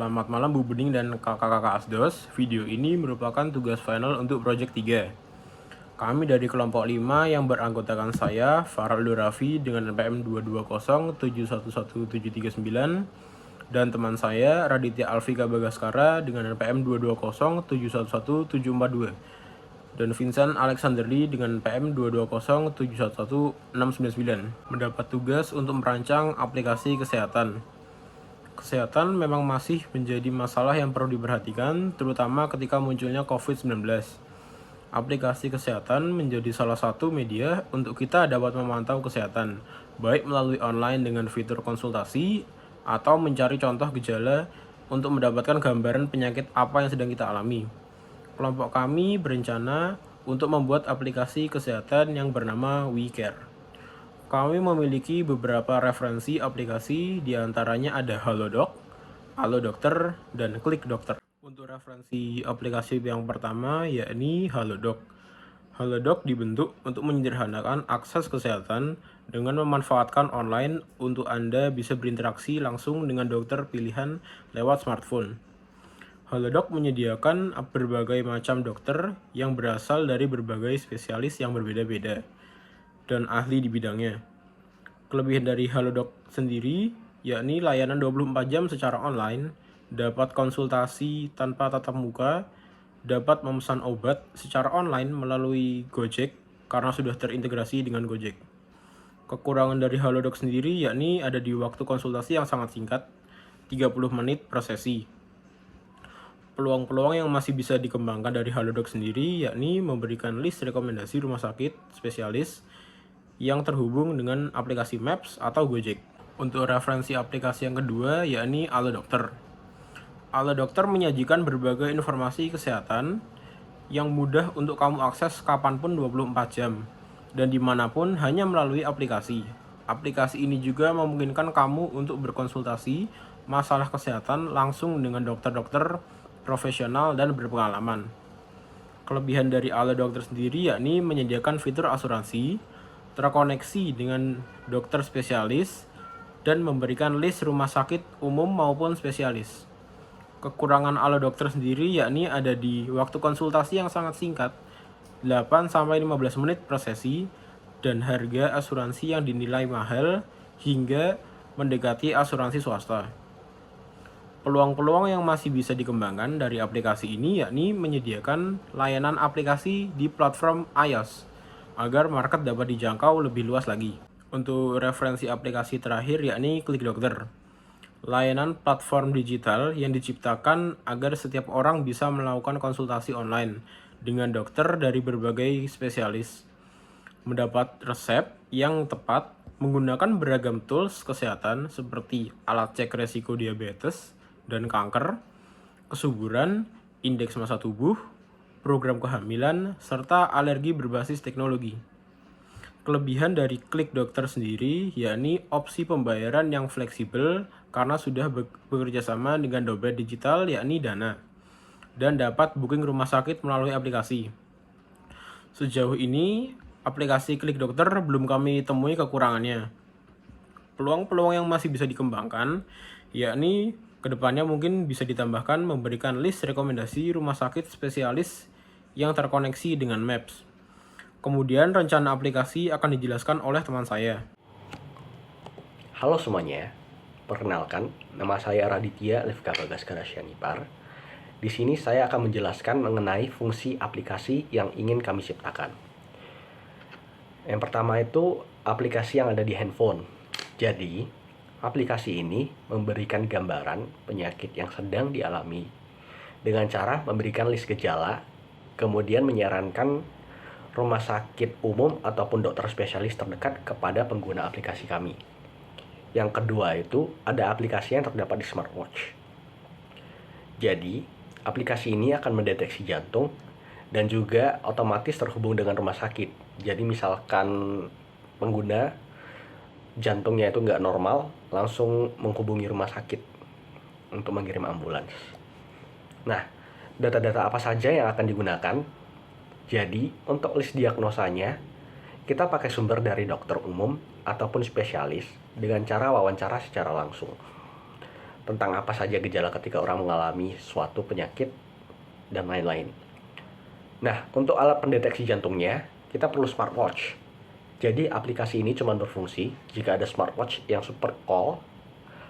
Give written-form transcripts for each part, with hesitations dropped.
Selamat malam Bu Bening dan kakak-kakak Asdos. Video ini merupakan tugas final untuk Project 3. Kami dari kelompok 5 yang beranggotakan saya, Farel Raffi dengan NPM 220711739 dan teman saya, Raditya Alfika Bagaskara dengan NPM 220711742 dan Vincent Alexander Lee dengan PM 220711699 mendapat tugas untuk merancang aplikasi kesehatan. Kesehatan memang masih menjadi masalah yang perlu diperhatikan, terutama ketika munculnya COVID-19. Aplikasi kesehatan menjadi salah satu media untuk kita dapat memantau kesehatan, baik melalui online dengan fitur konsultasi, atau mencari contoh gejala untuk mendapatkan gambaran penyakit apa yang sedang kita alami. Kelompok kami berencana untuk membuat aplikasi kesehatan yang bernama WeCare. Kami memiliki beberapa referensi aplikasi, diantaranya ada Halodoc, Halodokter, dan Klik Dokter. Untuk referensi aplikasi yang pertama yakni Halodoc. Halodoc dibentuk untuk menyederhanakan akses kesehatan dengan memanfaatkan online untuk Anda bisa berinteraksi langsung dengan dokter pilihan lewat smartphone. Halodoc menyediakan berbagai macam dokter yang berasal dari berbagai spesialis yang berbeda-beda dan ahli di bidangnya. Kelebihan dari Halodoc sendiri yakni layanan 24 jam secara online, dapat konsultasi tanpa tatap muka, dapat memesan obat secara online melalui Gojek karena sudah terintegrasi dengan Gojek. Kekurangan dari Halodoc sendiri yakni ada di waktu konsultasi yang sangat singkat, 30 menit per sesi. Peluang-peluang yang masih bisa dikembangkan dari Halodoc sendiri yakni memberikan list rekomendasi rumah sakit spesialis yang terhubung dengan aplikasi Maps atau Gojek. Untuk referensi aplikasi yang kedua yakni Halodokter. Halodokter menyajikan berbagai informasi kesehatan yang mudah untuk kamu akses kapanpun 24 jam dan dimanapun hanya melalui aplikasi. Aplikasi ini juga memungkinkan kamu untuk berkonsultasi masalah kesehatan langsung dengan dokter-dokter profesional dan berpengalaman. Kelebihan dari Halodokter sendiri yakni menyediakan fitur asuransi, terkoneksi dengan dokter spesialis, dan memberikan list rumah sakit umum maupun spesialis. Kekurangan Halodokter sendiri yakni ada di waktu konsultasi yang sangat singkat, 8-15 menit per sesi, dan harga asuransi yang dinilai mahal hingga mendekati asuransi swasta. Peluang-peluang yang masih bisa dikembangkan dari aplikasi ini yakni menyediakan layanan aplikasi di platform iOS agar market dapat dijangkau lebih luas lagi. Untuk referensi aplikasi terakhir yakni Klik Dokter. Layanan platform digital yang diciptakan agar setiap orang bisa melakukan konsultasi online dengan dokter dari berbagai spesialis, mendapat resep yang tepat menggunakan beragam tools kesehatan seperti alat cek resiko diabetes dan kanker, kesuburan, indeks massa tubuh, program kehamilan, serta alergi berbasis teknologi. Kelebihan dari Klik Dokter sendiri yakni opsi pembayaran yang fleksibel karena sudah bekerja sama dengan dompet digital yakni Dana dan dapat booking rumah sakit melalui aplikasi. Sejauh ini, aplikasi Klik Dokter belum kami temui kekurangannya. Peluang-peluang yang masih bisa dikembangkan yakni kedepannya mungkin bisa ditambahkan memberikan list rekomendasi rumah sakit spesialis yang terkoneksi dengan Maps. Kemudian rencana aplikasi akan dijelaskan oleh teman saya. Halo semuanya, perkenalkan nama saya Raditya Alfika Bagaskara Syanipar. Di sini saya akan menjelaskan mengenai fungsi aplikasi yang ingin kami ciptakan. Yang pertama itu aplikasi yang ada di handphone. Jadi, aplikasi ini memberikan gambaran penyakit yang sedang dialami dengan cara memberikan list gejala, kemudian menyarankan rumah sakit umum ataupun dokter spesialis terdekat kepada pengguna aplikasi kami. Yang kedua itu ada aplikasi yang terdapat di smartwatch. Jadi, aplikasi ini akan mendeteksi jantung dan juga otomatis terhubung dengan rumah sakit. Jadi misalkan pengguna jantungnya itu nggak normal, langsung menghubungi rumah sakit untuk mengirim ambulans. Nah, data-data apa saja yang akan digunakan? Jadi, untuk list diagnosanya, kita pakai sumber dari dokter umum ataupun spesialis dengan cara wawancara secara langsung. tentang apa saja gejala ketika orang mengalami suatu penyakit dan lain-lain. Nah, untuk alat pendeteksi jantungnya, kita perlu smartwatch. Jadi aplikasi ini cuma berfungsi jika ada smartwatch yang super call,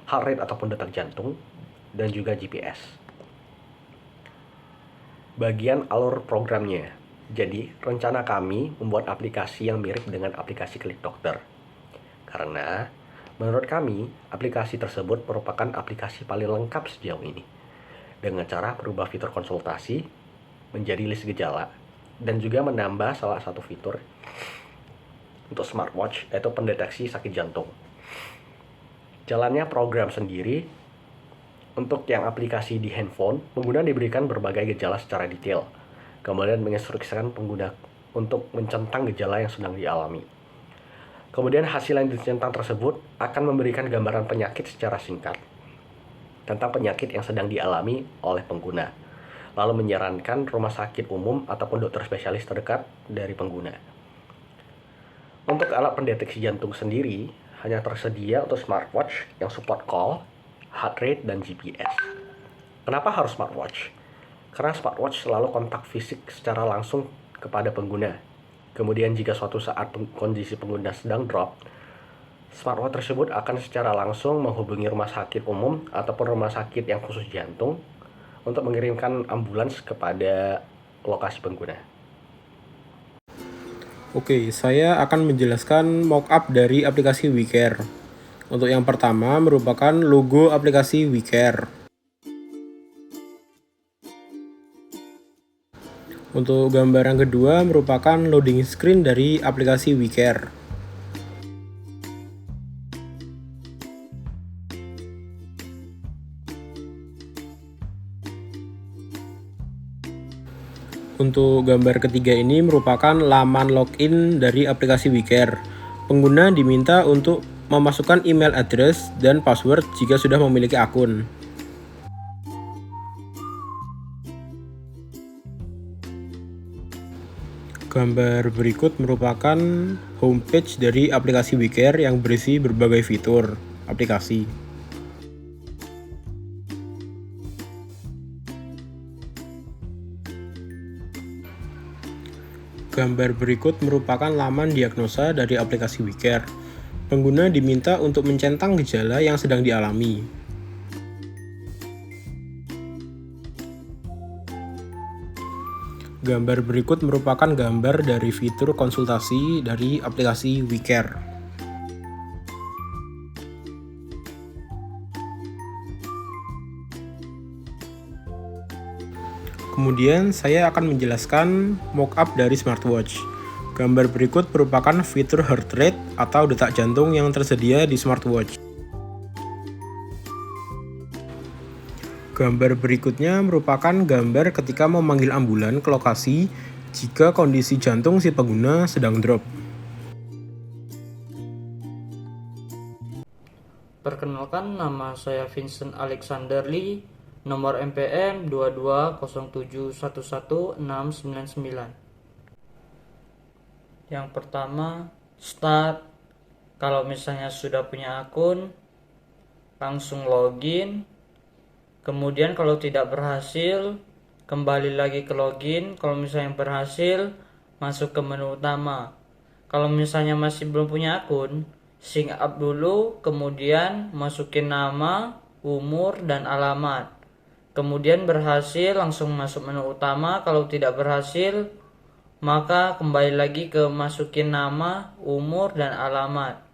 heart rate ataupun detak jantung, dan juga GPS. Bagian alur programnya. Jadi, rencana kami membuat aplikasi yang mirip dengan aplikasi Klik Dokter. Karena, menurut kami, aplikasi tersebut merupakan aplikasi paling lengkap sejauh ini. Dengan cara merubah fitur konsultasi menjadi list gejala, dan juga menambah salah satu fitur untuk smartwatch, yaitu pendeteksi sakit jantung. Jalannya program sendiri, untuk yang aplikasi di handphone, pengguna diberikan berbagai gejala secara detail, kemudian menginstruksikan pengguna untuk mencentang gejala yang sedang dialami. Kemudian hasil yang dicentang tersebut akan memberikan gambaran penyakit secara singkat tentang penyakit yang sedang dialami oleh pengguna, lalu menyarankan rumah sakit umum ataupun dokter spesialis terdekat dari pengguna. Untuk alat pendeteksi jantung sendiri, hanya tersedia untuk smartwatch yang support call, heart rate, dan GPS. Kenapa harus smartwatch? Karena smartwatch selalu kontak fisik secara langsung kepada pengguna. Kemudian jika suatu saat kondisi pengguna sedang drop, smartwatch tersebut akan secara langsung menghubungi rumah sakit umum ataupun rumah sakit yang khusus jantung untuk mengirimkan ambulans kepada lokasi pengguna. Oke, saya akan menjelaskan mockup dari aplikasi WeCare. Untuk yang pertama merupakan logo aplikasi WeCare. Untuk gambar yang kedua merupakan loading screen dari aplikasi WeCare. Untuk gambar ketiga ini merupakan laman login dari aplikasi WeCare. Pengguna diminta untuk memasukkan email address dan password jika sudah memiliki akun. Gambar berikut merupakan homepage dari aplikasi WeCare yang berisi berbagai fitur aplikasi. Gambar berikut merupakan laman diagnosa dari aplikasi WeCare. Pengguna diminta untuk mencentang gejala yang sedang dialami. Gambar berikut merupakan gambar dari fitur konsultasi dari aplikasi WeCare. Kemudian saya akan menjelaskan mockup dari smartwatch. Gambar berikut merupakan fitur heart rate atau detak jantung yang tersedia di smartwatch. Gambar berikutnya merupakan gambar ketika memanggil ambulan ke lokasi jika kondisi jantung si pengguna sedang drop. Perkenalkan, nama saya Vincent Alexander Lee, nomor MPM 2207116999. Yang pertama, start. Kalau misalnya sudah punya akun, langsung login. Kemudian kalau tidak berhasil, kembali lagi ke login. Kalau misalnya berhasil, masuk ke menu utama. Kalau misalnya masih belum punya akun, sign up dulu, kemudian masukin nama, umur, dan alamat. Kemudian berhasil, langsung masuk menu utama. Kalau tidak berhasil, maka kembali lagi ke masukin nama, umur, dan alamat.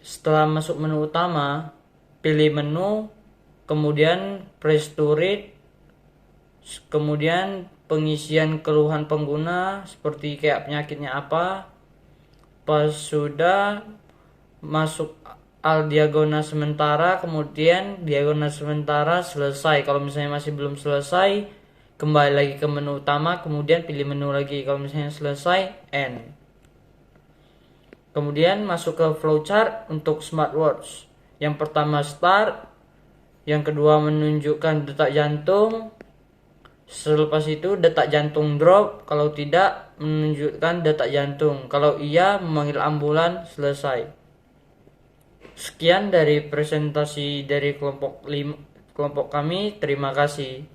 Setelah masuk menu utama, pilih menu, kemudian press to read, kemudian pengisian keluhan pengguna seperti kayak penyakitnya apa. Pas sudah masuk al diagonal sementara, kemudian diagonal sementara selesai. Kalau misalnya masih belum selesai, kembali lagi ke menu utama, kemudian pilih menu lagi. Kalau misalnya selesai, end. Kemudian masuk ke flowchart untuk smartwatch. Yang pertama start, yang kedua menunjukkan detak jantung. Selepas itu detak jantung drop, kalau tidak menunjukkan detak jantung. Kalau iya, memanggil ambulan, selesai. Sekian dari presentasi dari kelompok kami. Terima kasih.